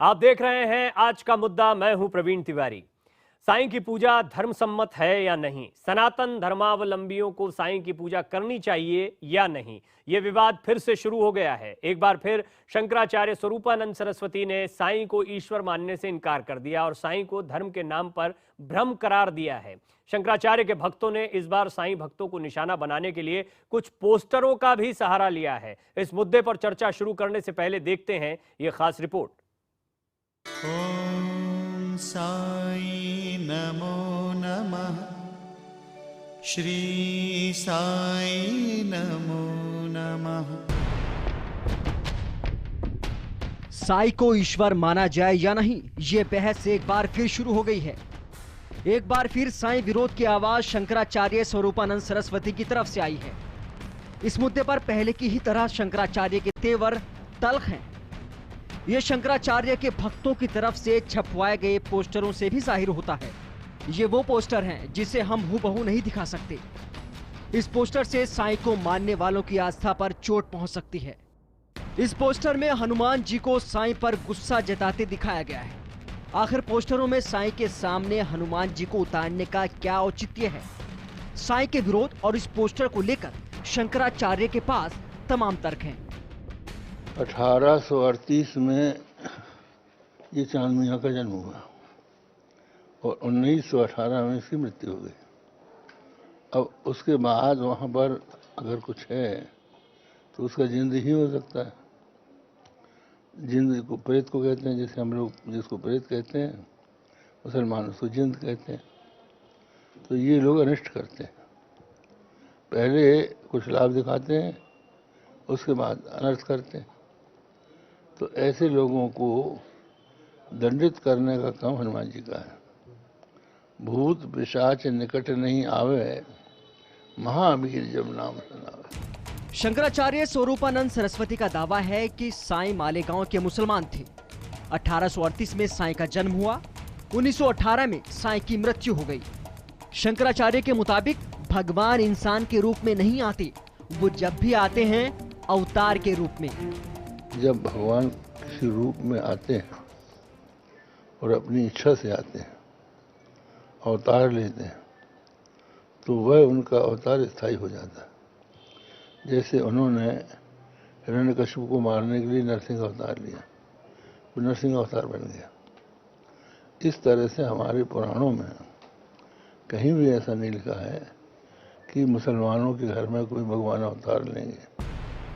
आप देख रहे हैं आज का मुद्दा। मैं हूं प्रवीण तिवारी। साईं की पूजा धर्म सम्मत है या नहीं? सनातन धर्मावलंबियों को साईं की पूजा करनी चाहिए या नहीं? यह विवाद फिर से शुरू हो गया है। एक बार फिर शंकराचार्य स्वरूपानंद सरस्वती ने साईं को ईश्वर मानने से इनकार कर दिया और साईं को धर्म के नाम पर भ्रम करार दिया है। शंकराचार्य के भक्तों ने इस बार साईं भक्तों को निशाना बनाने के लिए कुछ पोस्टरों का भी सहारा लिया है। इस मुद्दे पर चर्चा शुरू करने से पहले देखते हैं ये खास रिपोर्ट। ओम साई नमो नमः। श्री साई नमो नमः। साईं को ईश्वर माना जाए या नहीं, ये बहस एक बार फिर शुरू हो गई है। एक बार फिर साईं विरोध की आवाज शंकराचार्य स्वरूपानंद सरस्वती की तरफ से आई है। इस मुद्दे पर पहले की ही तरह शंकराचार्य के तेवर तल्ख हैं। ये शंकराचार्य के भक्तों की तरफ से छपवाए गए पोस्टरों से भी जाहिर होता है। ये वो पोस्टर हैं जिसे हम हूबहू नहीं दिखा सकते। इस पोस्टर से साईं को मानने वालों की आस्था पर चोट पहुंच सकती है। इस पोस्टर में हनुमान जी को साईं पर गुस्सा जताते दिखाया गया है। आखिर पोस्टरों में साईं के सामने हनुमान जी को उतारने का क्या औचित्य है? साईं के विरोध और इस पोस्टर को लेकर शंकराचार्य के पास तमाम तर्क हैं। 1838 में ये चांद मियाँ का जन्म हुआ और 1918 में इसकी मृत्यु हो गई। अब उसके बाद वहाँ पर अगर कुछ है तो उसका जिंद ही हो सकता है। जिंद को प्रेत को कहते हैं, जैसे हम लोग जिसको प्रेत कहते हैं, मुसलमान उसको जिंद कहते हैं। तो ये लोग अनिष्ट करते हैं, पहले कुछ लाभ दिखाते हैं, उसके बाद अनर्थ करते हैं। तो ऐसे लोगों को दंडित करने का काम हनुमान जी का है। भूत पिशाच निकट नहीं आवे, महावीर जब नाम सुनावे। शंकराचार्य स्वरूपानंद सरस्वती का दावा है कि साईं मालेगांव के मुसलमान थे। 1838 में साईं का जन्म हुआ, 1918 में साईं की मृत्यु हो गई। शंकराचार्य के मुताबिक भगवान इंसान के रूप में नहीं आते, वो जब भी आते हैं अवतार के रूप में। जब भगवान किसी रूप में आते हैं और अपनी इच्छा से आते हैं, अवतार लेते हैं, तो वह उनका अवतार स्थायी हो जाता है। जैसे उन्होंने हिरण्यकशिपु को मारने के लिए नरसिंह अवतार लिया, वो नरसिंह अवतार बन गया। इस तरह से हमारे पुराणों में कहीं भी ऐसा नहीं लिखा है कि मुसलमानों के घर में कोई भगवान अवतार लेंगे।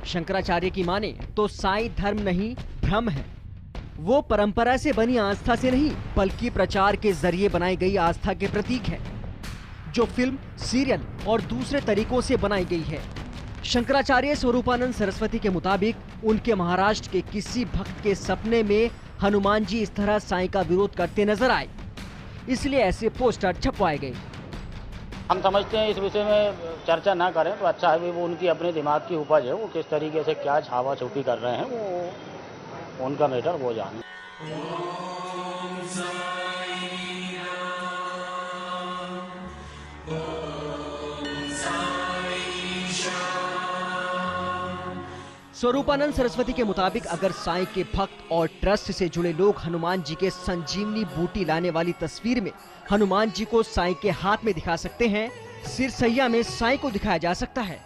शंकराचार्य की माने तो साईं धर्म नहीं भ्रम है। वो परंपरा से बनी आस्था से नहीं, बल्कि प्रचार के जरिए बनाई गई आस्था के प्रतीक है, जो फिल्म, सीरियल और दूसरे तरीकों से बनाई गई है। शंकराचार्य स्वरूपानंद सरस्वती के मुताबिक उनके महाराष्ट्र के किसी भक्त के सपने में हनुमान जी इस तरह साईं का विरोध करते नजर आए, इसलिए ऐसे पोस्टर छपवाए गए। हम समझते हैं इस विषय में चर्चा ना करें तो अच्छा है। वो उनकी अपने दिमाग की उपज है, वो किस तरीके से क्या छावा छुपी कर रहे हैं, वो उनका मैटर, वो जाने। स्वरूपानंद सरस्वती के मुताबिक अगर साईं के भक्त और ट्रस्ट से जुड़े लोग हनुमान जी के संजीवनी बूटी लाने वाली तस्वीर में हनुमान जी को साईं के हाथ में दिखा सकते हैं, सिरसैया में साईं को दिखाया जा सकता है,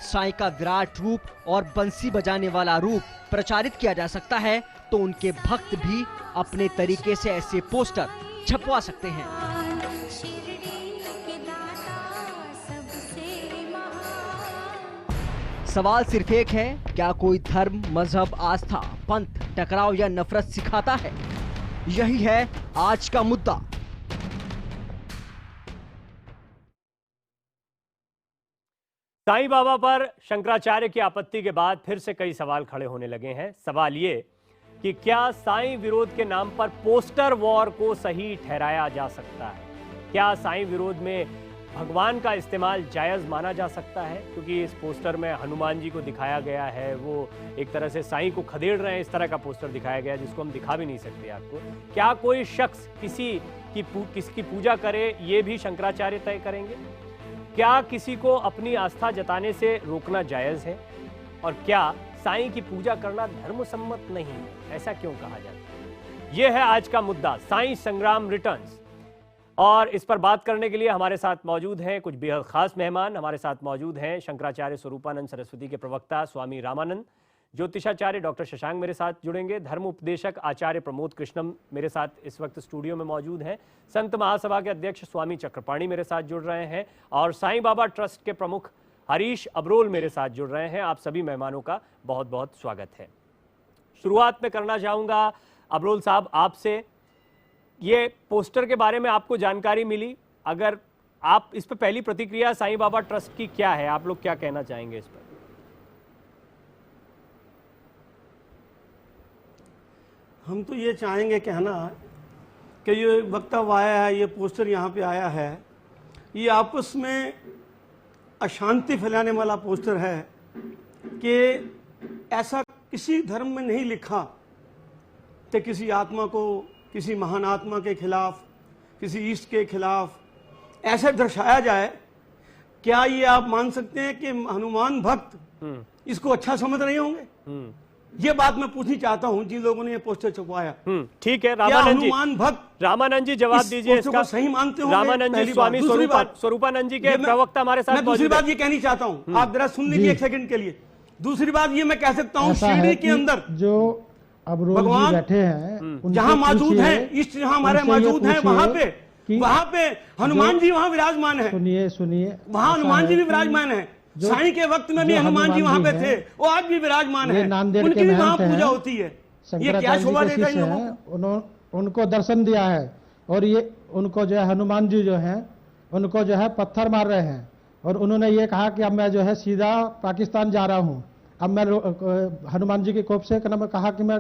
साईं का विराट रूप और बंसी बजाने वाला रूप प्रचारित किया जा सकता है, तो उनके भक्त भी अपने तरीके से ऐसे पोस्टर छपवा सकते हैं। सवाल सिर्फ एक है, क्या कोई धर्म, मजहब, आस्था, पंथ टकराव या नफरत सिखाता है? यही है आज का मुद्दा। साईं बाबा पर शंकराचार्य की आपत्ति के बाद फिर से कई सवाल खड़े होने लगे हैं। सवाल ये कि क्या साईं विरोध के नाम पर पोस्टर वॉर को सही ठहराया जा सकता है? क्या साईं विरोध में भगवान का इस्तेमाल जायज़ माना जा सकता है? क्योंकि इस पोस्टर में हनुमान जी को दिखाया गया है, वो एक तरह से साईं को खदेड़ रहे हैं, इस तरह का पोस्टर दिखाया गया जिसको हम दिखा भी नहीं सकते आपको। क्या कोई शख्स किसकी पूजा करे, ये भी शंकराचार्य तय करेंगे? क्या किसी को अपनी आस्था जताने से रोकना जायज़ है? और क्या साईं की पूजा करना धर्म सम्मत नहीं, ऐसा क्यों कहा जाता है? यह है आज का मुद्दा, साईं संग्राम रिटर्न्स। और इस पर बात करने के लिए हमारे साथ मौजूद हैं कुछ बेहद खास मेहमान। हमारे साथ मौजूद हैं शंकराचार्य स्वरूपानंद सरस्वती के प्रवक्ता स्वामी रामानंद, ज्योतिषाचार्य डॉक्टर शशांक मेरे साथ जुड़ेंगे, धर्म उपदेशक आचार्य प्रमोद कृष्णम मेरे साथ इस वक्त स्टूडियो में मौजूद हैं, संत महासभा के अध्यक्ष स्वामी चक्रपाणी मेरे साथ जुड़ रहे हैं और साईं बाबा ट्रस्ट के प्रमुख हरीश अब्रोल मेरे साथ जुड़ रहे हैं। आप सभी मेहमानों का बहुत बहुत स्वागत है। शुरुआत में करना चाहूँगा अब्रोल साहब आपसे, ये पोस्टर के बारे में आपको जानकारी मिली, अगर आप इस पर पहली प्रतिक्रिया साईं बाबा ट्रस्ट की क्या है, आप लोग क्या कहना चाहेंगे इस पर? हम तो ये चाहेंगे कहना कि ये वक्तव्य आया है, ये पोस्टर यहाँ पे आया है, ये आपस में अशांति फैलाने वाला पोस्टर है कि ऐसा किसी धर्म में नहीं लिखा कि किसी आत्मा को किसी महान आत्मा के खिलाफ, किसी ईष्ट के खिलाफ ऐसे दर्शाया जाए। क्या ये आप मान सकते हैं कि हनुमान भक्त इसको अच्छा समझ रहे होंगे? ये बात मैं पूछनी चाहता हूं जिन लोगों ने ये पोस्टर छपवाया। ठीक है रामानंद जी जवाब दीजिए इसका। सही मानते हो? रामानंद जी स्वामी स्वरूपानंद जी के प्रवक्ता हमारे साथ मौजूद हैं। दूसरी बात ये कहनी चाहता हूं, आप जरा सुन लीजिए एक सेकंड के लिए। दूसरी बात ये मैं कह सकता हूं, शिरडी के अंदर जो भगवान बैठे हैं जहां मौजूद हैं, इष्ट जहां हमारे मौजूद हैं, वहां पे हनुमान जी वहां विराजमान है। सुनिए वहां हनुमान जी भी विराजमान है। साईं के वक्त में भी हनुमान जी वहां पे थे, वो आज भी विराजमान है, उनकी भी वहां पूजा होती है। ये क्या शोभा देगा इन लोगों को? उनको दर्शन दिया है और ये उनको जो है हनुमान जी जो है उनको जो है पत्थर मार रहे हैं और उन्होंने ये कहा कि अब मैं जो है सीधा पाकिस्तान जा रहा हूँ। अब मैं हनुमान जी के कोप से कहा कि मैं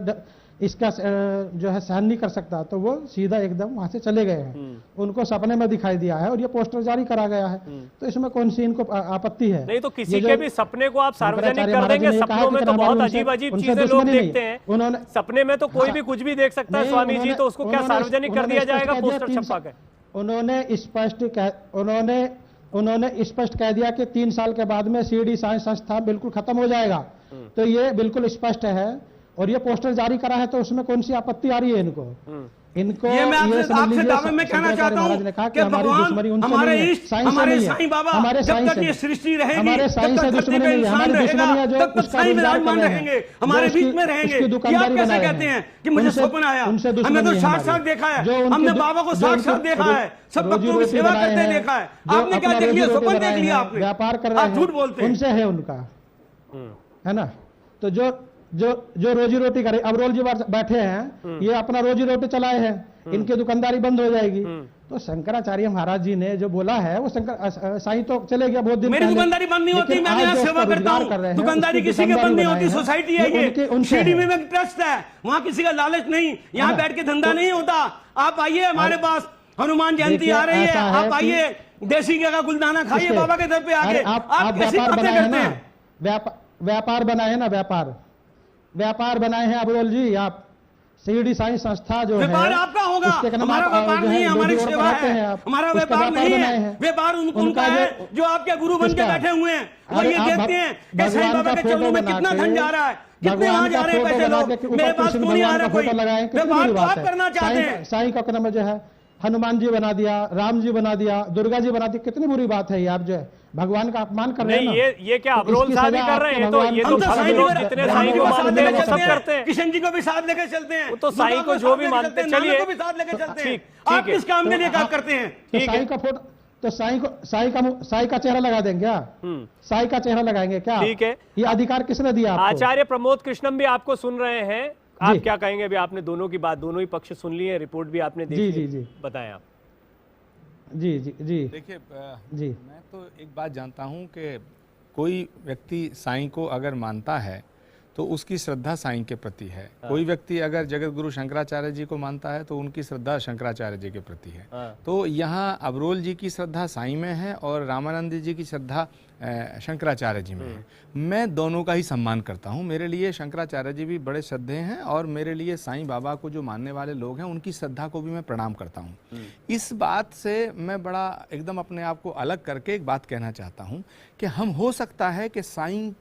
इसका जो है सहन नहीं कर सकता, तो वो सीधा एकदम वहां से चले गए हैं। उनको सपने में दिखाई दिया है और ये पोस्टर जारी करा गया है, तो इसमें कौन सी इनको आपत्ति है? नहीं तो किसी के भी सपने को आप सार्वजनिक कर देंगे? सपनों में तो बहुत अजीब अजीब चीजें लोग देखते हैं। उन्होंने सपने में तो कोई भी कुछ भी देख सकता है स्वामी जी, तो उसको क्या सार्वजनिक कर दिया जाएगा पोस्टर छपवा के? उन्होंने स्पष्ट कह दिया कि 3 साल के बाद में शिरडी साईं संस्था बिल्कुल खत्म हो जाएगा, तो ये बिल्कुल स्पष्ट है। और ये पोस्टर जारी करा है, तो उसमें कौन सी आपत्ति आ रही है इनको? ये मैं आपसे दावे में कहना चाहता हूँ कि भगवान हमारे इष्ट, हमारे साईं बाबा, जब तक ये सृष्टि रहेगी, जब तक धरती पे इंसान रहेगा, तब तक साईं विराजमान रहेंगे, हमारे बीच में रहेंगे। ये आप कैसे कहते हैं कि मुझे स्वप्न आया? हमने तो साक्षात देखा है, हमने बाबा को साक्षात देखा है, सब भक्तों की सेवा करते देखा है। आपने क्या देख लिया? स्वप्न देख लिया आपने? व्यापार कर रहे हैं, झूठ बोलते हैं, उनसे है उनका, है ना? तो जो रोजी रोटी करे, अब्रोल जी बैठे हैं, ये अपना रोजी रोटी चलाए हैं, इनकी दुकानदारी बंद हो जाएगी। तो शंकराचार्य महाराज जी ने जो बोला है वो साईं तो चले गया बहुत दिन। मेरी दुकानदारी बंद नहीं होती, मैं यहाँ सेवा करता हूँ। दुकानदारी किसी के बंद नहीं होती, सोसाइटी है ये, शिरडी में एक ट्रस्ट है, वहाँ किसी का लालच नहीं, यहाँ बैठ के धंधा नहीं होता। आप आइए हमारे पास, हनुमान जयंती आ रही है, आप आइए, देसी का गुलदाना खाइए बाबा के दर पे आके। आप कैसी बातें करते हैं? व्यापार बनाए ना, व्यापार बनाए हैं अब्रोल जी आप। शिरडी साईं संस्था जो है, व्यापार आपका होगा, हमारा व्यापार नहीं है, हमारी सेवा है, हमारा व्यापार नहीं है। व्यापार उनका है जो आपके गुरु बन के बैठे हुए हैं, वो ये देखते हैं कि साईं बाबा के चरणों में कितना धन जा रहा है, कितने वहां जा रहे हैं पैसे लोग, मेरे पास क्यों नहीं आ रहा कोई? व्यापार तो आप करना चाहते हैं। साईं का नाम जो है हनुमान जी बना दिया, राम जी बना दिया, दुर्गा जी बना दी, कितनी बुरी बात है ये। आप जो है भगवान का अपमान कर रहे हैं। नहीं, ये क्या अब्रोल साहब ही कर रहे हैं? तो ये तो साईं लोग जितने साईं को मानते हैं वो सब करते हैं। किशन जी को भी साथ लेकर चलते हैं, वो तो साईं को जो भी मानते हैं, चलिए को भी साथ लेकर चलते हैं। आप किस काम के लिए काम करते हैं? साईं का फोटो तो साईं का चेहरा लगा देंगे क्या? साईं का चेहरा लगाएंगे क्या? ठीक है, ये अधिकार किसने दिया आपको? आचार्य प्रमोद कृष्णम भी आपको सुन रहे हैं, आप क्या कहेंगे? अभी आपने दोनों की बात, दोनों ही पक्ष सुन लिए, रिपोर्ट भी आपने देखी, जी बताएं आप। जी देखिए जी, मैं तो एक बात जानता हूँ कि कोई व्यक्ति साईं को अगर मानता है तो उसकी श्रद्धा साईं के प्रति है। कोई व्यक्ति अगर जगत गुरु शंकराचार्य जी को मानता है तो उनकी श्रद्धा शंकराचार्य जी के प्रति है। तो यहाँ अब्रोल जी की श्रद्धा साईं में है और रामानंद जी की श्रद्धा शंकराचार्य जी में है। मैं दोनों का ही सम्मान करता हूँ। मेरे लिए शंकराचार्य जी भी बड़े श्रद्धेय हैं और मेरे लिए साईं बाबा को जो मानने वाले लोग हैं उनकी श्रद्धा को भी मैं प्रणाम करता हूँ। इस बात से मैं बड़ा एकदम अपने आप को अलग करके एक बात कहना चाहता हूँ कि हम हो सकता है कि साईं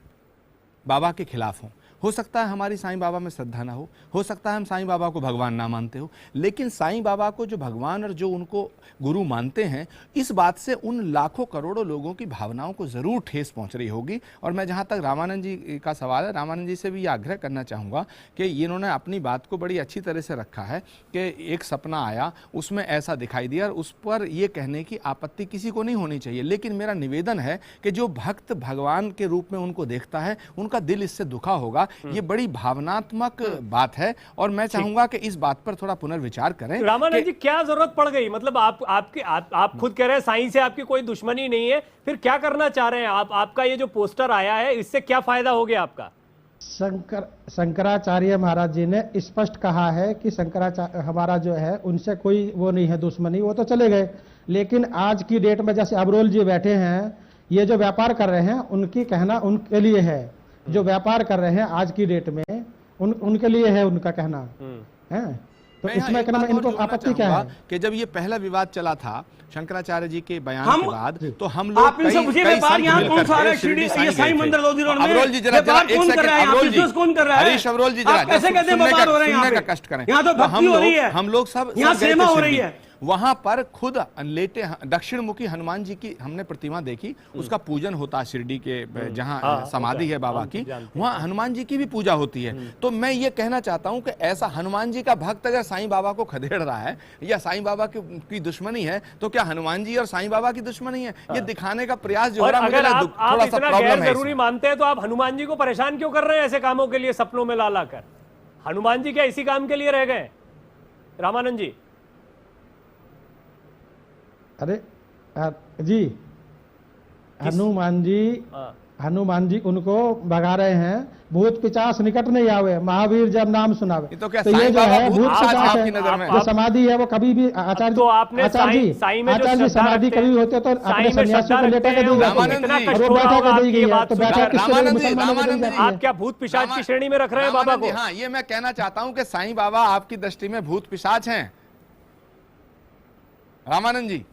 बाबा के खिलाफ हों, हो सकता है हमारी साईं बाबा में श्रद्धा ना हो सकता है हम साईं बाबा को भगवान ना मानते हो, लेकिन साईं बाबा को जो भगवान और जो उनको गुरु मानते हैं, इस बात से उन लाखों करोड़ों लोगों की भावनाओं को जरूर ठेस पहुंच रही होगी। और मैं जहां तक रामानंद जी का सवाल है, रामानंद जी से भी ये आग्रह करना चाहूँगा कि इन्होंने अपनी बात को बड़ी अच्छी तरह से रखा है कि एक सपना आया, उसमें ऐसा दिखाई दिया, और उस पर यह कहने की आपत्ति किसी को नहीं होनी चाहिए। लेकिन मेरा निवेदन है कि जो भक्त भगवान के रूप में उनको देखता है, उनका दिल इससे दुखा होगा। ये बड़ी भावनात्मक बात है और मैं चाहूंगा कि इस बात पर थोड़ा पुनर्विचार करें। रामानंद जी, क्या जरूरत पड़ गई? मतलब आप खुद कह रहे हैं साईं से आपकी कोई दुश्मनी नहीं है, फिर क्या करना चाह रहे हैं आप? आपका ये जो पोस्टर आया है, इससे क्या फायदा हो गया आपका? शंकराचार्य महाराज जी ने स्पष्ट कहा है कि शंकराचार्य हमारा जो है उनसे कोई वो नहीं है दुश्मनी, वो तो चले गए। लेकिन आज की डेट में जैसे अबरोल जी बैठे हैं, ये जो व्यापार कर रहे हैं, उनकी कहना उनके लिए है। जो व्यापार कर रहे हैं आज की डेट में उनके लिए है उनका कहना है। तो इसमें इनको आपत्ति क्या है कि जब ये पहला विवाद चला था शंकराचार्य जी के बयान के बाद, तो हम लोग आप इनसे पूछिए व्यापार यहाँ कौन सा है? शिरडी ये साईं मंदिर लोधी रोड में अबरोल जी जरा कौन कर रहा है? आप बिजनेस कौन कर रहा है? हरीश अबरोल जी जरा कैसे कहते हैं व्यापार हो रहे हैं? यहाँ कष्ट करें, यहाँ तो भक्ति हो रही है, हम लोग सब यहाँ सेवा हो रही है। वहां पर खुद लेटे दक्षिण मुखी हनुमान जी की हमने प्रतिमा देखी, उसका पूजन होता है शिरडी के जहां समाधि है बाबा की, वहां हनुमान जी की भी पूजा होती है। तो मैं ये कहना चाहता हूं कि ऐसा हनुमान जी का भक्त अगर साईं बाबा को खदेड़ रहा है या साईं बाबा की दुश्मनी है, तो क्या हनुमान जी और साईं बाबा की दुश्मनी है? ये दिखाने का प्रयास जो है, अगर आप इतना गैर जरूरी मानते हैं तो आप हनुमान जी को परेशान क्यों कर रहे हैं ऐसे कामों के लिए, सपनों में ला लाकर? हनुमान जी क्या इसी काम के लिए रह गए? रामानंद जी, अरे जी, हनुमान जी उनको भगा रहे हैं, भूत पिचास निकट नहीं आवे, महावीर जब नाम सुनावे। तो क्या तो ये जो है भूत पिचास है, जो समाधि है वो कभी भी आचार्य तो आपने जी समाधि कभी होते तो अपने सन्यासियों को लेटर के दी जाती है, तो बैठा किससे मुसलमानों को दी जाती है? आप क्या भूत पिशाच की श्रेणी में रख रहे हैं बाबा को? हाँ, ये मैं कहना चाहता हूँ कि साईं बाबा आपकी दृष्टि में भूत पिशाच हैं, रामानंद जी।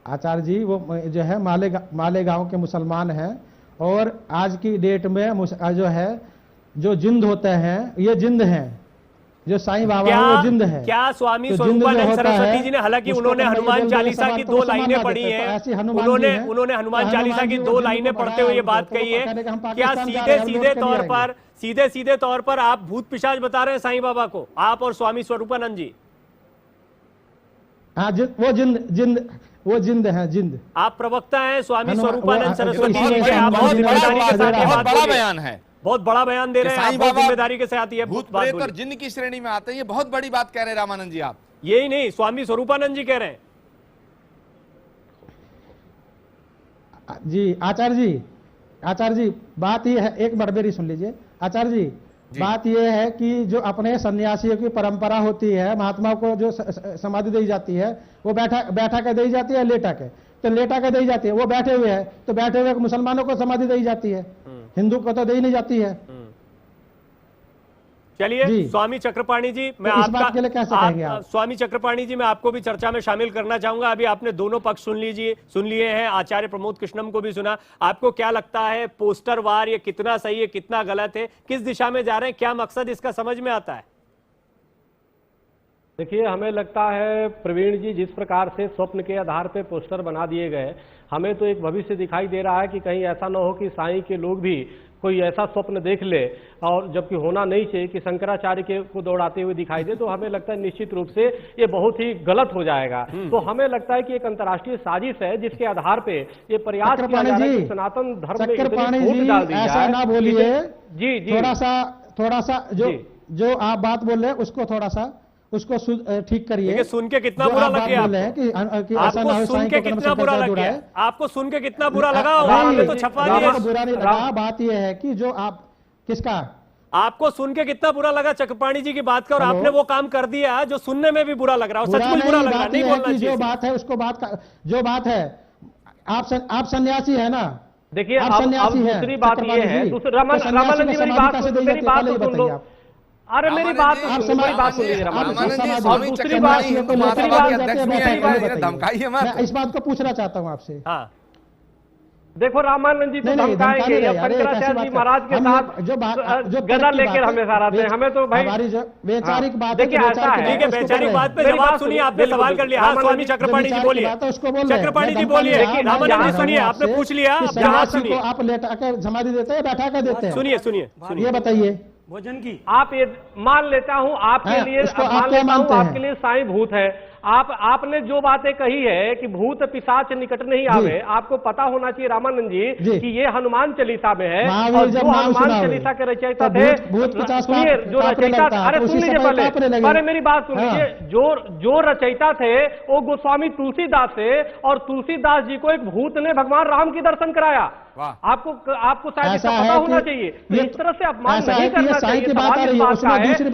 आचार्य जी वो जो है मालेगांव के मुसलमान हैं, और आज की डेट में जो है जो जिंद होते हैं, ये जिंद हैं, जो साईं बाबा है वो जिंद है। क्या स्वामी स्वरूपानंद सरस्वती जी ने, हालांकि उन्होंने हनुमान चालीसा की 2 लाइनें पढ़ी हैं, उन्होंने हनुमान चालीसा की 2 लाइनें पढ़ते हुए ये बात कही है, क्या सीधे सीधे तौर पर आप भूत पिशाच बता रहे हैं साईं बाबा को, आप और स्वामी स्वरूपानंद जी? हाँ, वो जिंद है, जिंद। आप प्रवक्ता हैं स्वामी स्वरूपानंद सरस्वती जी के, आप बहुत बड़ा बयान है, बहुत बड़ा बयान दे रहे हैं, आप बहुत जिम्मेदारी के साथ ये भूत प्रेत और जिन्न की श्रेणी में आते हैं, ये बहुत बड़ी बात कह रहे हैं रामानंद जी आप। यही नहीं, स्वामी स्वरूपानंद जी कह रहे हैं। जी आचार्य जी बात ये है, एक बार मेरी सुन लीजिए आचार्य जी। बात यह है कि जो अपने सन्यासियों की परंपरा होती है, महात्माओं को जो समाधि दी जाती है, वो बैठा के दी जाती है, लेटा के, तो लेटा के दी जाती है, वो बैठे हुए हैं, तो बैठे हुए मुसलमानों को समाधि दी जाती है, हिंदू को तो दी नहीं जाती है। चलिए स्वामी चक्रपाणी जी, मैं तो आपका के लिए कैसे कहेंगे आप? स्वामी चक्रपाणी जी, मैं आपको भी चर्चा में शामिल करना चाहूंगा। अभी आपने दोनों पक्ष सुन लिए हैं, आचार्य प्रमोद कृष्णम को भी सुना। आपको क्या लगता है पोस्टर वार ये कितना सही है, कितना गलत है, किस दिशा में जा रहे हैं, क्या मकसद इसका समझ में आता है? देखिए, हमें लगता है प्रवीण जी, जिस प्रकार से स्वप्न के आधार पे पोस्टर बना दिए गए, हमें तो एक भविष्य दिखाई दे रहा है कि कहीं ऐसा न हो कि साईं के लोग भी कोई ऐसा स्वप्न देख ले, और जबकि होना नहीं चाहिए, कि शंकराचार्य को दौड़ाते हुए दिखाई दे, तो हमें लगता है निश्चित रूप से ये बहुत ही गलत हो जाएगा। तो हमें लगता है कि एक अंतर्राष्ट्रीय साजिश है जिसके आधार पे ये प्रयास किया जा रहा है कि सनातन धर्म में इतनी डाल दी जाए। ऐसा ना बोलिए जी, थोड़ा सा जो आप बात बोल रहे हैं उसको ठीक करिए। सुन के कितना बुरा लग गया आपको? सुन के कितना बुरा लग गया आपको? सुन के कितना बुरा लगा? आपने तो छपवा दिया। बुरा नहीं लगा, बात यह है कि जो आप किसका आपको सुन के कितना बुरा लगा चक्रपाणी जी की बात का, और आपने वो काम कर दिया जो सुनने में भी बुरा लग रहा है, सचमुच बुरा लग रहा है, नहीं बोलना चाहिए। जो बात है उसको जो बात है, आप सन्यासी है ना? देखिए, अब दूसरी बात ये है, रामानंद जी मेरी बात सुन लो। अरे मेरी बात सुन लीजिए, दूसरी बात इस बात को पूछना चाहता हूँ आपसे। देखो रामानंद जी तो धमकाएंगे, शंकराचार्य जी महाराज के साथ जो गदा लेकर हमेशा रहते हैं, हमें तो भाई हमारी जो वैचारिक बात देखिए ऐसा है। ठीक है, वैचारिक बात पे जवाब सुनिए, आपने सवाल कर लिया। हाँ, स्वामी चक्रपाणी जी बोलिए, चक्रपाणी जी बोलिए, रामानंद जी सुनिए, आपने पूछ लिया, जवाब सुनिए। आप लेटा कर समाधि देते हैं, बैठा कर देते हैं? सुनिए सुनिए, ये बताइए। भोजन की आप ये मान लेता हूं आपके लिए, मान लेता हूं आपके लिए साईं भूत है। आपने जो बातें कही है कि भूत पिशाच निकट नहीं आवे, आपको पता होना चाहिए रामानंद जी कि ये हनुमान चालीसा में है, और जो हनुमान चालीसा के रचयिता थे, सुनिए जो रचयिता, अरे सुन लीजिए पहले, अरे मेरी बात सुन लीजिए, जो रचयिता थे वो गोस्वामी तुलसीदास थे, और तुलसीदास जी को एक भूत ने भगवान राम की दर्शन कराया। आपको शायद इसका पता होना चाहिए। तो इस तरह से अपमान नहीं करना चाहिए।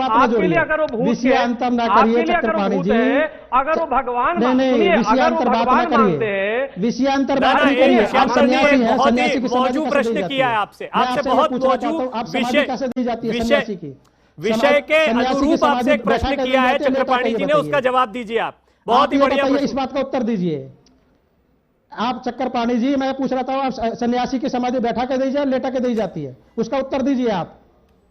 आपके लिए अगर वो भूत है, आपके लिए अगर वो भूत है, अगर वो भगवान, विषयांतर बात ना करिए, विषयांतर बात नहीं करिए। आप सन्यासी हैं, सन्यासी की मौजूद प्रश्न किया है आपसे बहुत मौजूद विषय कैसे दी जाती है सन्यासी की? विषय के अनुरूप आपसे एक प्रश्न किया है चक्रपाणी जी ने, उसका जवाब दीजिए आप। बहुत ही बढ़िया, इस बात का उत्तर दीजिए आप चक्रपाणी जी। मैं पूछ रहा था, आप सन्यासी की समाधि बैठा के दी जाए, लेटा के दी जाती है, उसका उत्तर दीजिए आप।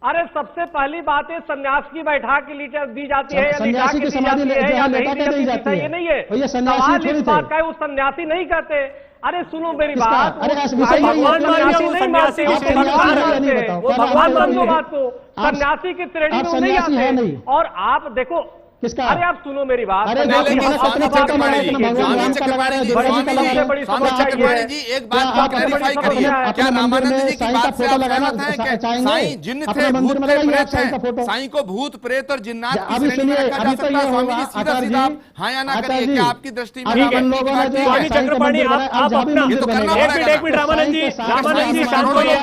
अरे सबसे पहली बात है सन्यास की बैठा के लीटर दी जाती है, सन्यासी की समाधि या लेटा के दी जाती है, ये नहीं है। ये सन्यासी इस बात का है, वो सन्यासी नहीं कहते। अरे सुनो मेरी बात, भगवान मान लो बात को, सन्यासी की श्रेणी में नहीं आते। और आप देखो किसका? अरे आप सुनो मेरी बात, एक बात क्लैरिफाई करिए, क्या रामानंद जी की बात से आप सहमत हैं कि साईं जिन्न थे, भूत प्रेत हैं, साईं को भूत प्रेत और जिन्नात की श्रेणी में रखा जा सकता है? स्वामी जी सीधा सीधा हाँ या ना करिए, क्या आपकी दृष्टि में स्वामी चक्रपाणी आप अपना एक मिनट रामानंद जी शांत होइए,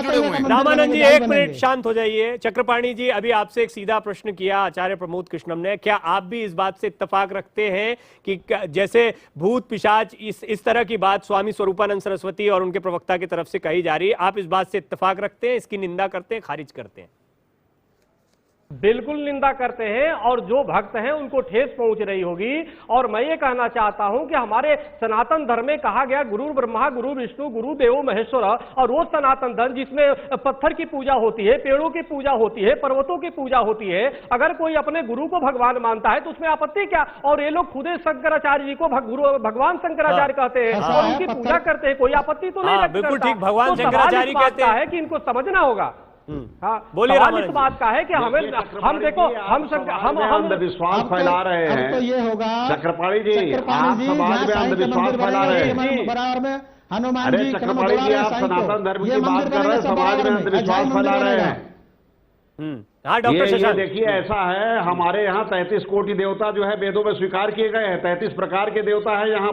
रामानंद जी एक मिनट शांत हो जाइए। चक्रपाणी जी अभी आपसे एक सीधा प्रश्न किया आचार्य प्रमोद कृष्णम ने, क्या आप भी इस बात से इत्तेफाक रखते हैं कि जैसे भूत पिशाच इस तरह की बात स्वामी स्वरूपानंद सरस्वती और उनके प्रवक्ता की तरफ से कही जा रही है, आप इस बात से इत्तेफाक रखते हैं, इसकी निंदा करते हैं, खारिज करते हैं? बिल्कुल निंदा करते हैं, और जो भक्त हैं उनको ठेस पहुंच रही होगी। और मैं ये कहना चाहता हूं कि हमारे सनातन धर्म में कहा गया गुरु ब्रह्मा गुरु विष्णु गुरु देवो महेश्वर, और वो सनातन धर्म जिसमें पत्थर की पूजा होती है, पेड़ों की पूजा होती है, पर्वतों की पूजा होती है, अगर कोई अपने गुरु को भगवान मानता है तो उसमें आपत्ति क्या? और ये लोग खुद शंकराचार्य जी को भगवान शंकराचार्य कहते हैं और उनकी पूजा करते हैं, कोई आपत्ति तो नहीं? बिल्कुल ठीक, भगवान शंकराचार्य कहते हैं कि इनको समझना होगा। हाँ बोलिए। इस बात का है कि हमें हम देखो हम विश्वास फैला रहे हैं, तो ये होगा चक्रपाणी जी आप समाज में अंधविश्वास फैला रहे हैं। बराबर में हनुमान अरे चक्रपाणी जी आप सनातन धर्म की बात कर रहे हैं, समाज में अंधविश्वास फैला रहे हैं। हाँ डॉक्टर शशांक देखिए ऐसा है, हमारे यहाँ 33 कोटि देवता जो है वेदों में स्वीकार किए गए हैं, 33 प्रकार के देवता है यहाँ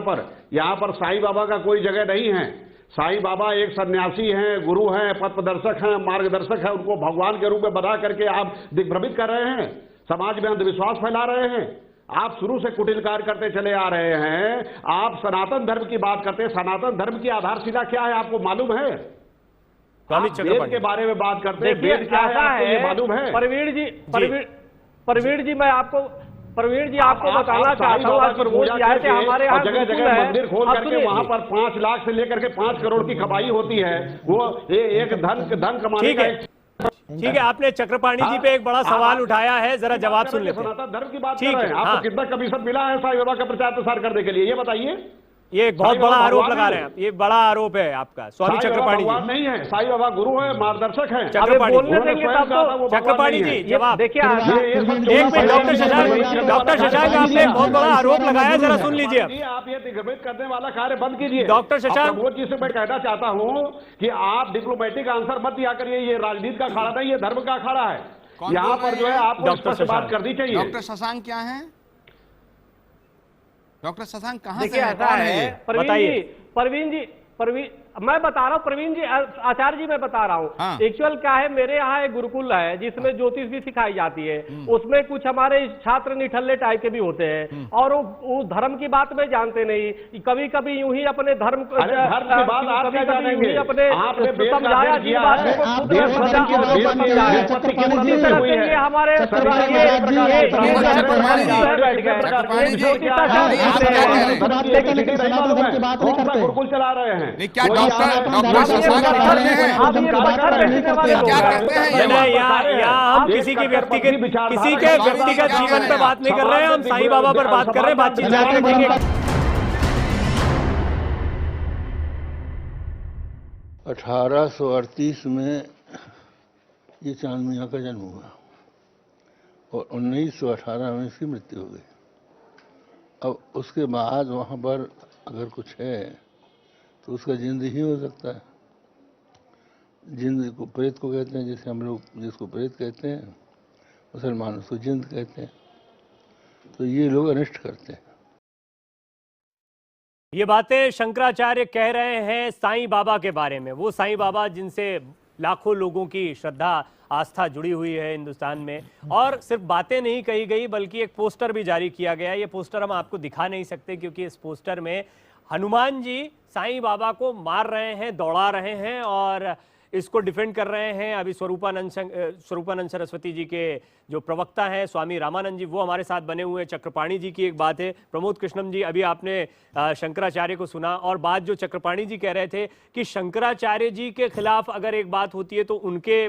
पर साईं बाबा का कोई जगह नहीं है। साईं बाबा एक सन्यासी हैं, गुरु हैं, पथ प्रदर्शक हैं, मार्गदर्शक हैं, उनको भगवान के रूप में बना करके आप दिग्भ्रमित कर रहे हैं, समाज में अंधविश्वास फैला रहे हैं। आप शुरू से कुटिल कार्य करते चले आ रहे हैं। आप सनातन धर्म की बात करते हैं, सनातन धर्म की आधारशिला क्या है आपको मालूम है? वेद के बारे में बात करते हैं, वेद क्या है आपको ये मालूम है? प्रवीण जी मैं आपको बताना चाहता हूँ, आज प्रमोद जी आए थे हमारे यहाँ, जगह जगह मंदिर खोल करके वहाँ पर 5 लाख से लेकर के 5 करोड़ की खपाई होती है, वो एक धन कमाने का। ठीक है, आपने चक्रपाणी जी पे एक बड़ा सवाल उठाया है, जरा जवाब सुन लेते हैं। सनातन धर्म की बात कर रहे हैं, आपको कितना कमीशन मिला है साईं बाबा का प्रचार प्रसार करने के लिए, ये बताइए। ये एक बहुत बड़ा आरोप लगा रहे हैं, ये बड़ा आरोप है आपका। स्वामी चक्रपाणी जी नहीं है, साईं बाबा गुरु है, मार्गदर्शक है। चक्रपाणी जी जवाब देखिए, एक मिनट डॉक्टर शशांक आपने बहुत बड़ा आरोप लगाया, जरा सुन लीजिए। आप ये दिग्भ्रमित करने वाला कार्य बंद कीजिए। डॉक्टर शशांक प्रमोद जी से मैं कहना चाहता हूँ कि आप डिप्लोमेटिक आंसर मत दिया करिए, ये राजनीति का अखाड़ा नहीं, ये धर्म का अखाड़ा है। यहाँ पर जो है आपको स्पष्ट बात करनी चाहिए। डॉक्टर शशांक क्या है? डॉक्टर शशांक कहाँ से है? प्रवीण मैं बता रहा हूँ, प्रवीण जी आचार्य जी मैं बता रहा हूँ। एक्चुअल क्या है, मेरे यहाँ एक गुरुकुल है जिसमें ज्योतिष भी सिखाई जाती है, उसमें कुछ हमारे छात्र निठल्ले टाइप के भी होते हैं, और वो धर्म की बात में जानते नहीं, कभी कभी यूं ही अपने धर्म अपने हमारे गुरुकुल चला रहे हैं। यहाँ हम किसी के व्यक्तिगत जीवन पे बात नहीं कर रहे हैं, हम साईं बाबा पर बात कर रहे हैं, बातचीत जारी रखेंगे। 1838 में ये चांद मियाँ का जन्म हुआ और 1918 में इसकी मृत्यु हो गई। अब उसके बाद वहाँ पर अगर कुछ है तो उसका जिंद ही हो सकता है। जिंद को प्रेत को कहते हैं, जैसे हम लोग जिसको प्रेत कहते हैं, मुसलमान उसको जिंद कहते हैं। तो ये लोग अनिष्ट करते हैं। ये बातें शंकराचार्य कह रहे हैं साईं बाबा के बारे में, वो साईं बाबा जिनसे लाखों लोगों की श्रद्धा आस्था जुड़ी हुई है हिंदुस्तान में। और सिर्फ बातें नहीं कही गई बल्कि एक पोस्टर भी जारी किया गया। ये पोस्टर हम आपको दिखा नहीं सकते क्योंकि इस पोस्टर में हनुमान जी साईं बाबा को मार रहे हैं, दौड़ा रहे हैं और इसको डिफेंड कर रहे हैं। अभी स्वरूपानंद सरस्वती जी के जो प्रवक्ता हैं स्वामी रामानंद जी, वो हमारे साथ बने हुए हैं। चक्रपाणी जी की एक बात है, प्रमोद कृष्णम जी, अभी आपने शंकराचार्य को सुना और बात जो चक्रपाणी जी कह रहे थे कि शंकराचार्य जी के खिलाफ अगर एक बात होती है तो उनके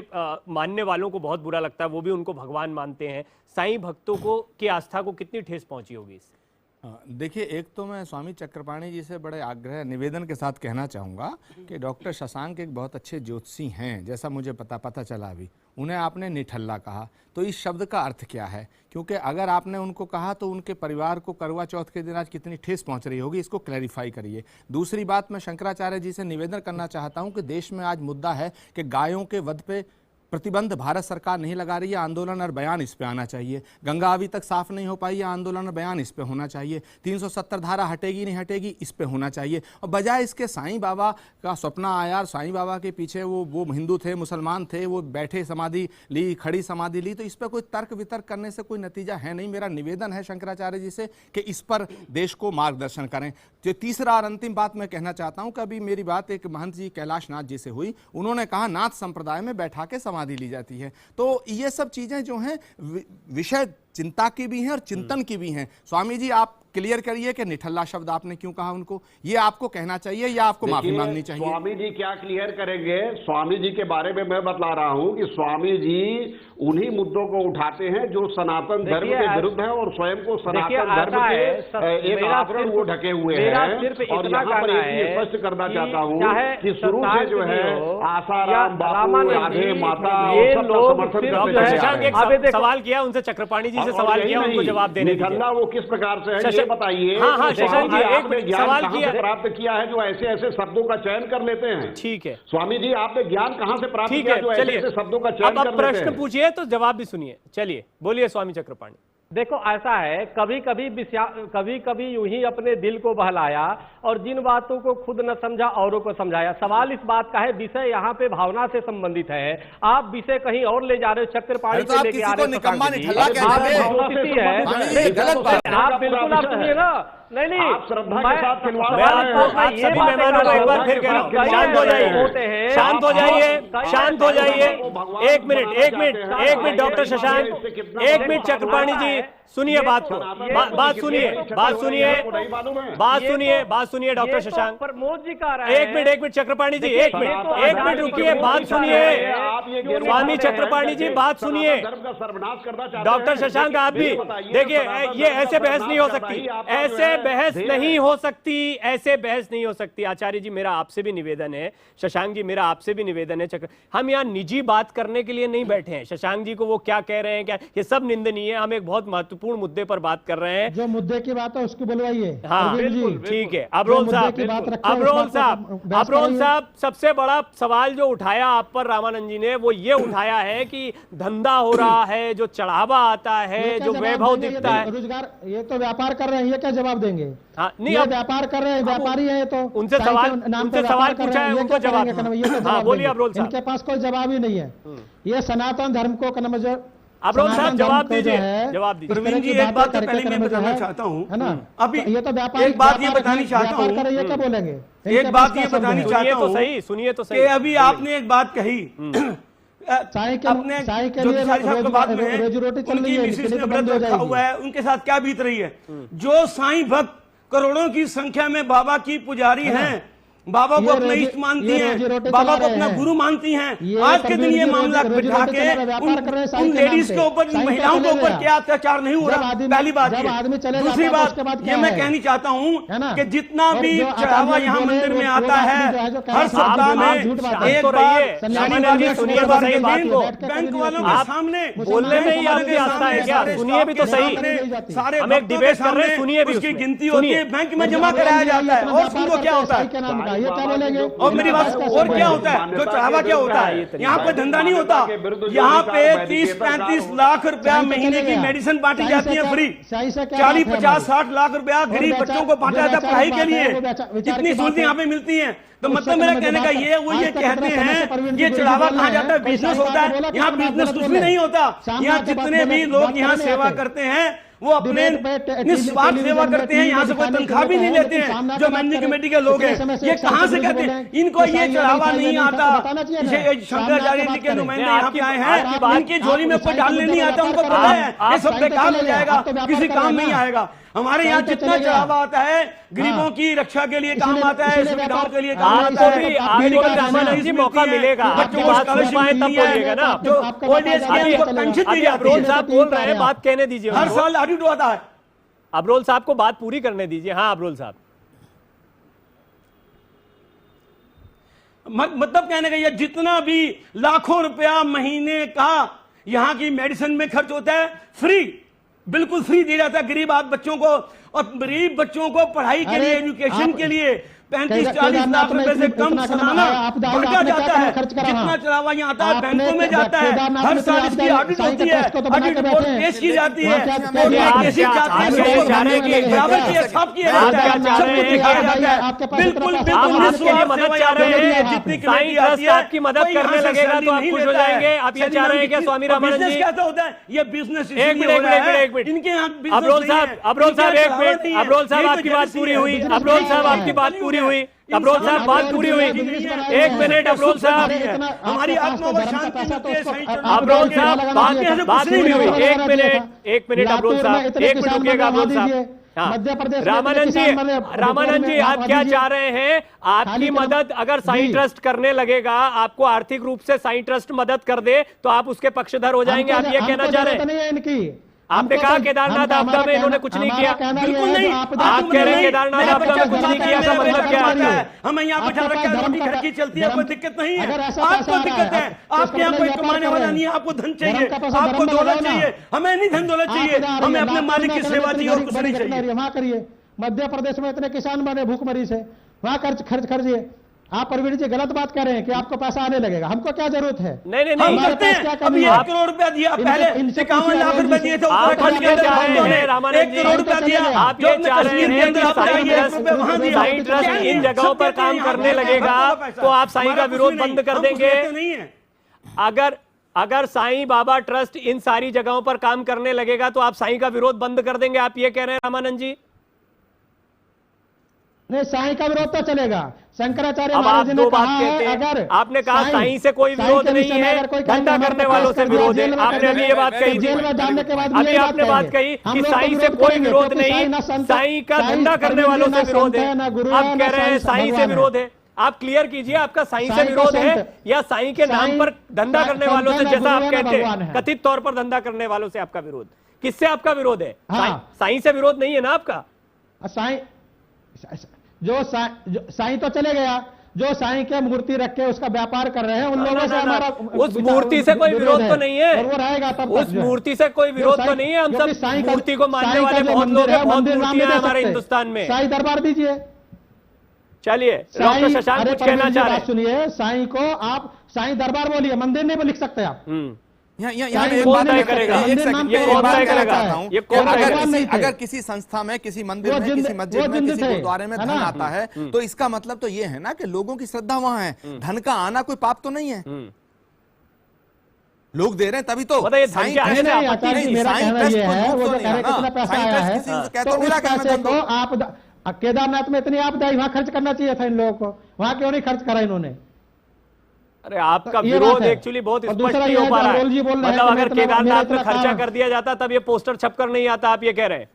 मानने वालों को बहुत बुरा लगता है, वो भी उनको भगवान मानते हैं। साईं भक्तों को की आस्था को कितनी ठेस पहुंची होगी इससे? देखिए, एक तो मैं स्वामी चक्रपाणी जी से बड़े आग्रह निवेदन के साथ कहना चाहूँगा कि डॉक्टर शशांक एक बहुत अच्छे ज्योतिषी हैं, जैसा मुझे पता चला अभी। उन्हें आपने निठल्ला कहा, तो इस शब्द का अर्थ क्या है? क्योंकि अगर आपने उनको कहा तो उनके परिवार को करवा चौथ के दिन आज कितनी ठेस पहुंच रही होगी, इसको क्लैरिफाई करिए। दूसरी बात, मैं शंकराचार्य जी से निवेदन करना चाहता हूँ कि देश में आज मुद्दा है कि गायों के वध पे प्रतिबंध भारत सरकार नहीं लगा रही है, आंदोलन और बयान इस पे आना चाहिए। गंगा अभी तक साफ नहीं हो पाई है, आंदोलन और बयान इस पे होना चाहिए। 370 धारा हटेगी नहीं हटेगी, इस पे होना चाहिए। और बजाय इसके साईं बाबा का सपना आया, साईं बाबा के पीछे वो हिंदू थे, मुसलमान थे, वो बैठे समाधि ली, खड़ी समाधि ली, तो इस पर कोई तर्क वितर्क करने से कोई नतीजा है नहीं। मेरा निवेदन है शंकराचार्य जी से कि इस पर देश को मार्गदर्शन करें। जो तीसरा और अंतिम बात मैं कहना चाहता हूँ कि अभी मेरी बात एक महंत जी कैलाश नाथ जी से हुई। उन्होंने कहा नाथ संप्रदाय में बैठा के समाधि ली जाती है। तो ये सब चीजें जो हैं विषय चिंता की भी हैं और चिंतन की भी हैं। स्वामी जी, आप क्लियर करिए कि निठल्ला शब्द आपने क्यों कहा उनको, ये आपको कहना चाहिए या आपको माफी मांगनी चाहिए? स्वामी जी क्या क्लियर करेंगे? स्वामी जी के बारे में मैं बतला रहा हूं कि स्वामी जी उन्हीं मुद्दों को उठाते हैं जो सनातन धर्म के विरुद्ध है और स्वयं को सनातन धर्म के एक आवरण वो ढके हुए हैं। और यहाँ पर एक स्पष्ट करना चाहता हूँ कि शुरू से जो है आसाराम बापू, राधे माता, समर्थन करते। सवाल किया उनसे, चक्रपाणी जी से सवाल किया, उनको जवाब देने निठल्ला वो किस प्रकार से है ये बताइए। हाँ, शशांक जी, एक सवाल किया प्राप्त किया है जो ऐसे ऐसे शब्दों का चयन कर लेते हैं। ठीक है स्वामी जी, आपने ज्ञान कहां से प्राप्त किया जो ऐसे ऐसे शब्दों का चयन कर लेते हैं? प्रश्न पूछिए तो जवाब भी सुनिए। चलिए बोलिए स्वामी चक्रपाणी। देखो, ऐसा है, कभी कभी यूं ही अपने दिल को बहलाया और जिन बातों को खुद न समझा औरों को समझाया। सवाल इस बात का है, विषय यहाँ पे भावना से संबंधित है, आप विषय कहीं और ले जा रहे हो। चक्रपाणी से लेके आ रहे हो, आप बिल्कुल आप सुनिए ना। नहीं, आप श्रद्धा के साथ सभी मेहमानों को एक बार फिर कह रहा हूं, शांत हो जाइए, शांत हो जाइए, शांत हो जाइए। एक मिनट डॉक्टर शशांक, एक मिनट चक्रपाणी जी, सुनिए बात को, बात सुनिए डॉक्टर शशांक। प्रमोद जी का रहा है। एक मिनट चक्रपाणी जी, एक मिनट रुकिए, बात सुनिए। स्वामी चक्रपाणी जी, बात सुनिए। डॉक्टर शशांक, आप भी देखिए, ये ऐसे बहस नहीं हो सकती, ऐसे बहस नहीं हो सकती। आचार्य जी, मेरा आपसे भी निवेदन है, शशांक जी मेरा आपसे भी निवेदन है। हम यहाँ निजी बात करने के लिए नहीं बैठे हैं। शशांक जी को वो क्या कह रहे हैं, क्या ये सब निंदनीय है। हम एक बहुत महत्वपूर्ण मुद्दे पर बात कर रहे हैं। जो मुद्दे की बात है उसको बुलवाइए। हाँ, ठीक है। अबरोल साहब, सबसे बड़ा सवाल जो उठाया आप पर रामानंद जी ने, वो ये उठाया है कि धंधा हो रहा है, जो चढ़ावा आता है, जो वैभव दिखता है, रोजगार, ये तो व्यापार कर रहे हैं, ये क्या जवाब देंगे? हाँ, नहीं, ये व्यापार कर रहे हैं, व्यापारी है तो उनसे सवाल पूछा है, उनको जवाब बोलिए। अबरोल साहब, इनके पास कोई जवाब ही नहीं है। ये सनातन धर्म को अबरोल साहब जवाब दीजिए, जवाब दीजिए। प्रवीण जी, एक बात तो पहले मैं बताना चाहता हूँ, है ना, अभी ये तो व्यापार, एक बात ये बतानी चाहता हूँ, ये क्या बोलेंगे? एक बात ये बतानी चाहता हूँ, सुनिए तो सही, कि अभी आपने एक बात कही, अपने रोजी रोटी चल रही है, व्रत रखा हुआ है, उनके साथ क्या बीत रही है। जो साईं भक्त करोड़ों की संख्या में बाबा की पुजारी हैं, बाबा को अपना इष्ट मानती हैं, बाबा को अपना गुरु मानती हैं। आज के दिन ये मामला बिठा के उन लेडीज के ऊपर, महिलाओं के ऊपर क्या अत्याचार नहीं हो रहा, पहली बात। दूसरी बात ये मैं कहनी चाहता हूँ कि जितना भी चढ़ावा यहाँ मंदिर में आता है, हर सप्ताह में एक बार बैंक वालों के सामने बोलने में ही आपकी आस्था है क्या? सुनिए भी तो सही, सारे हम एक डिबेट कर रहे हैं, सुनिए भी। उसकी गिनती होती है, बैंक में जमा कराया जाता है, और सुनो क्या होता है, और मेरी बात, और क्या होता है, जो चढ़ावा क्या होता है, यहाँ पे धंधा नहीं होता। यहाँ पे 30-35 लाख रुपया महीने की मेडिसिन बांटी जाती है फ्री, 40-50-60 लाख रुपया गरीब बच्चों को बांटा जाता है पढ़ाई के लिए, इतनी सहूलतें यहाँ पे मिलती हैं। तो मतलब मेरा कहने का वो ये कहते हैं ये चढ़ावा कहा जाता है बिजनेस होता है, यहाँ बिजनेस कुछ भी नहीं होता। यहाँ जितने भी लोग यहाँ सेवा करते हैं वो अपने निस्वार्थ सेवा करते हैं, यहाँ से कोई तनख्वाह भी नहीं लेते हैं। जो मैनेजिंग कमेटी के लोग हैं ये कहाँ से कहते हैं इनको ये चढ़ावा नहीं आता? शंकराचार्य जी के नुमाइंदे यहाँ पे आए हैं, इनकी झोली में कोई डालने नहीं आता, उनको पता है ये सब बेकार हो जाएगा, किसी काम नहीं आएगा। हमारे यहाँ जितना चढ़ावा आता है गरीबों की रक्षा के लिए काम आता है, सुविधाओं के लिए काम आता है, रामानंद जी मौका मिलेगा, बच्चों को स्कॉलरशिप तब बोलिएगा ना, जो पेंशन दी जाती है। साहब बोल रहे हैं, बात कहने दीजिए, हर साल ऑडिट होता है। अबरोल साहब को बात पूरी करने दीजिए। हाँ अबरोल साहब, मतलब कहने का ये जितना भी लाखों रुपया महीने का यहाँ की मेडिसिन में खर्च होता है, फ्री, बिल्कुल फ्री दिया जाता है गरीब बच्चों को, और गरीब बच्चों को पढ़ाई के लिए, एजुकेशन के लिए 35-40 लाख रुपए से कम सालाना बांटा जाता है। जितना चढ़ावा यहाँ आता है बैंकों में जाता है, हर साल इसकी ऑडिट होती है, ऑडिट रिपोर्ट पेश की जाती है, बिल्कुल आपकी मदद करने लगेगा तो आप खुश हो जाएंगे। आप ये चाह रहे हैं क्या स्वामी रामानंद जी? क्या होता है ये बिजनेस? एक मिनट इनके यहाँ अबरोल साहब एक मिनट, अबरोल साहब आपकी बात पूरी हुई, अबरोल साहब आपकी बात पूरी हुई, अबरोल साहब बात पूरी हुई, एक मिनट अबरोल साहब, हमारी आत्मा को शांति मिलती है। अबरोल साहब बात पूरी हुई, एक मिनट अबरोल साहब, एक मिनट रुकिएगा अबरोल साहब। रामानंद जी आप क्या चाह रहे हैं? आपकी मदद अगर साईं ट्रस्ट करने लगेगा, आपको आर्थिक रूप से साईं ट्रस्ट मदद कर दे तो आप उसके पक्षधर हो जाएंगे, आप ये कहना चाह रहे हैं? आपने कहा केदारनाथ आपदा में इन्होंने कुछ नहीं किया, बिल्कुल नहीं। आप कह रहे हैं केदारनाथ आपदा में कुछ नहीं किया, मतलब क्या है? हमें यहाँ बैठा रखा है, रोटी घर की चलती है, कोई दिक्कत नहीं है। आपको दिक्कत है, आपके यहाँ कोई कमाने वाला नहीं है, आपको धन चाहिए, आपको दौलत चाहिए, हमें नहीं धन दौलत चाहिए, हमें अपने मालिक की सेवा चाहिए और कुछ नहीं चाहिए। वहाँ करिए, मध्य प्रदेश में इतने किसान मरे भूखमरी से, वहाँ खर्च करिए। आप प्रवीण जी गलत बात कर रहे हैं कि आपको पैसा आने लगेगा, हमको क्या जरूरत है? नहीं हम करते हैं। अभी 1 करोड़ रुपया दिया, पहले 51 लाख रुपए दिए थे, 1 करोड़ रुपया दिया। आप ये चाह रहे हैं कि साईं ट्रस्ट इन जगहों पर काम करने लगेगा तो आप साईं का विरोध बंद कर देंगे? अगर साईं बाबा ट्रस्ट इन सारी जगहों पर काम करने लगेगा तो आप साईं का विरोध बंद कर देंगे, आप ये कह रहे हैं रामानंद जी? नहीं, साईं का विरोध तो चलेगा। शंकराचार्य अब आप दो बात कहते हैं, अगर आपने कहा साईं से कोई विरोध नहीं है, धंधा करने वालों से विरोध है। आपने अभी ये बात कही, अभी आपने बात कही कि साईं से कोई विरोध नहीं, साईं का धंधा करने वालों से विरोध है। आप कह रहे हैं साईं से विरोध है, आप क्लियर कीजिए आपका साईं से विरोध है या साईं के नाम पर धंधा करने वालों से, जैसा आप कहते हैं कथित तौर पर धंधा करने वालों से आपका विरोध? किससे आपका विरोध है? साईं से विरोध नहीं है ना आपका? जो साईं तो चले गया, जो साईं के मूर्ति रख के उसका व्यापार कर रहे हैं उन लोगों से हमारा उस मूर्ति से कोई विरोध तो नहीं है, वो रहेगा तब उस मूर्ति से कोई विरोध तो नहीं है। हम सब मूर्ति को मानने वाले बहुत लोग हैं, बहुत मूर्तियां हैं हमारे हिंदुस्तान में। साईं दरबार दीजिए। चलिए डॉक्टर शशांक कुछ कहना चाह रहे हैं? सुनिए, साईं को आप साईं दरबार बोलिए, मंदिर नहीं लिख सकते आप। अगर किसी संस्था में, किसी मंदिर में, किसी मस्जिद में, किसी गुरुद्वारे में धन आता है तो इसका मतलब तो ये है ना कि लोगों की श्रद्धा वहां है, धन का आना कोई पाप तो नहीं है, लोग दे रहे हैं तभी तो। आप केदारनाथ में इतनी आपदा, वहां खर्च करना चाहिए था इन लोगों को, वहां क्यों नहीं खर्च करा इन्होंने? अरे आपका विरोध एक्चुअली बहुत स्पष्ट नहीं हो पा रहा है। मतलब अगर केदारनाथ में खर्चा कर दिया जाता तब ये पोस्टर छपकर नहीं आता, आप ये कह रहे हैं?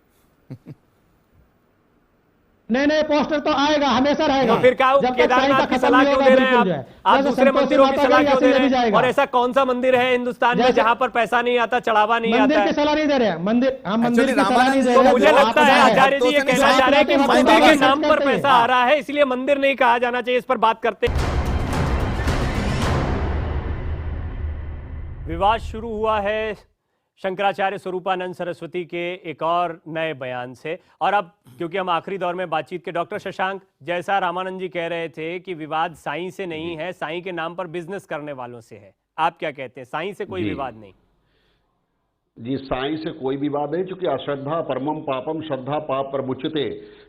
नहीं पोस्टर तो आएगा, हमेशा रहेगा। तो फिर क्या केदारनाथ की सलाह क्यों दे रहे हैं आप दूसरे मंदिरों की सलाह क्यों दे रहे हैं? और ऐसा कौन सा मंदिर है हिंदुस्तान में जहां पर पैसा नहीं आता, चढ़ावा नहीं आता? मंदिर की सलाह नहीं दे रहे हैं, मंदिर की सलाह नहीं दे रहे हैं। मुझे लगता है आचार्य जी ये कहना चाह रहे हैं कि मंदिर के नाम पर पैसा आ रहा है, इसलिए मंदिर नहीं कहा जाना चाहिए। इस पर बात करते विवाद शुरू हुआ है शंकराचार्य स्वरूपानंद सरस्वती के एक और नए बयान से। और अब क्योंकि हम आखिरी दौर में बातचीत के, डॉक्टर शशांक, जैसा रामानंद जी कह रहे थे कि विवाद साईं से नहीं है, साईं के नाम पर बिजनेस करने वालों से है, आप क्या कहते हैं? साईं से कोई विवाद नहीं? जी, साईं से कोई विवाद नहीं, क्योंकि अश्रद्धा परमम पापम श्रद्धा पाप प्रमुच्यते।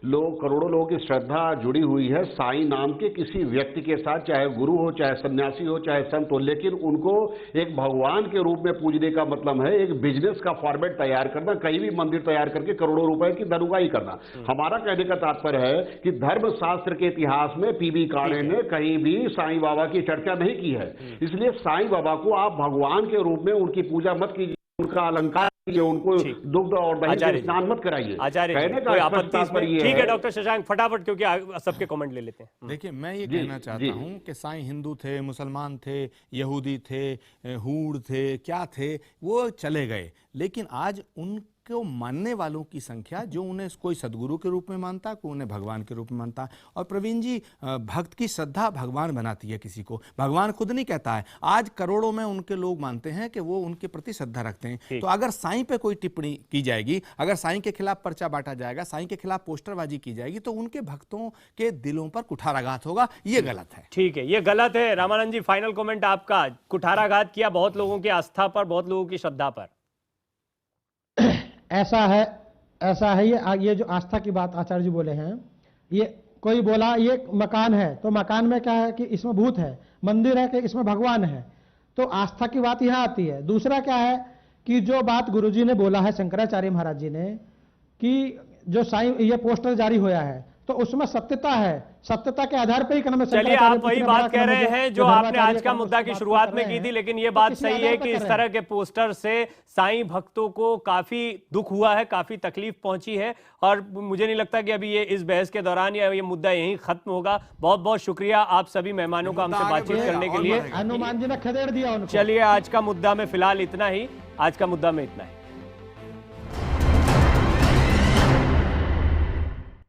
लोग, करोड़ों लोगों की श्रद्धा जुड़ी हुई है साईं नाम के किसी व्यक्ति के साथ, चाहे गुरु हो, चाहे सन्यासी हो, चाहे संत हो, लेकिन उनको एक भगवान के रूप में पूजने का मतलब है एक बिजनेस का फॉर्मेट तैयार करना, कहीं भी मंदिर तैयार करके करोड़ों रुपए की धनुगाई करना। हमारा कहने का तात्पर्य है कि धर्मशास्त्र के इतिहास में पीबी काणे ने कहीं भी साईं बाबा की चर्चा नहीं की है। इसलिए साईं बाबा को आप भगवान के रूप में उनकी पूजा मत कीजिए, उनका अलंकार कीजिए, उनको दुग्ध और दही से स्नान मत कराइए। कहने का आपत्ति इसमें ठीक है। डॉक्टर शशांक फटाफट, क्योंकि सबके कमेंट ले लेते हैं। देखिए, मैं ये कहना चाहता हूं कि साईं हिंदू थे, मुसलमान थे, यहूदी थे, हूड़ थे, क्या थे, वो चले गए, लेकिन आज उनको मानने वालों की संख्या, जो उन्हें कोई सदगुरु के रूप में मानता, कोई उन्हें भगवान के रूप में मानता। और प्रवीण जी, भक्त की श्रद्धा भगवान बनाती है किसी को, भगवान खुद नहीं कहता है। आज करोड़ों में उनके लोग मानते हैं कि वो उनके प्रति श्रद्धा रखते हैं। तो अगर साईं पे कोई टिप्पणी की जाएगी, अगर साईं के खिलाफ पर्चा बांटा जाएगा, साईं के खिलाफ पोस्टरबाजी की जाएगी, तो उनके भक्तों के दिलों पर कुठाराघात होगा। ये गलत है। ठीक है, ये गलत है। रामानंद जी, फाइनल कमेंट आपका। कुठाराघात किया बहुत लोगों की आस्था पर, बहुत लोगों की श्रद्धा पर। ऐसा है ये जो आस्था की बात आचार्य जी बोले हैं, ये कोई बोला ये मकान है, तो मकान में क्या है कि इसमें भूत है, मंदिर है कि इसमें भगवान है, तो आस्था की बात यहाँ आती है। दूसरा क्या है कि जो बात गुरुजी ने बोला है, शंकराचार्य महाराज जी ने, कि जो साईं ये पोस्टर जारी होया है, तो उसमें सत्यता है, सत्यता के आधार पर ही कहना। चलिए, आप वही बात कह रहे हैं जो आपने आज का मुद्दा की शुरुआत में की थी, लेकिन ये बात सही है कि इस तरह के पोस्टर से साईं भक्तों को काफी दुख हुआ है, काफी तकलीफ पहुंची है। और मुझे नहीं लगता कि अभी ये इस बहस के दौरान या ये मुद्दा यहीं खत्म होगा। बहुत बहुत शुक्रिया आप सभी मेहमानों का हमसे बातचीत करने के लिए। हनुमान जी ने खदेड़ दिया उनको। चलिए, आज का मुद्दा में फिलहाल इतना ही।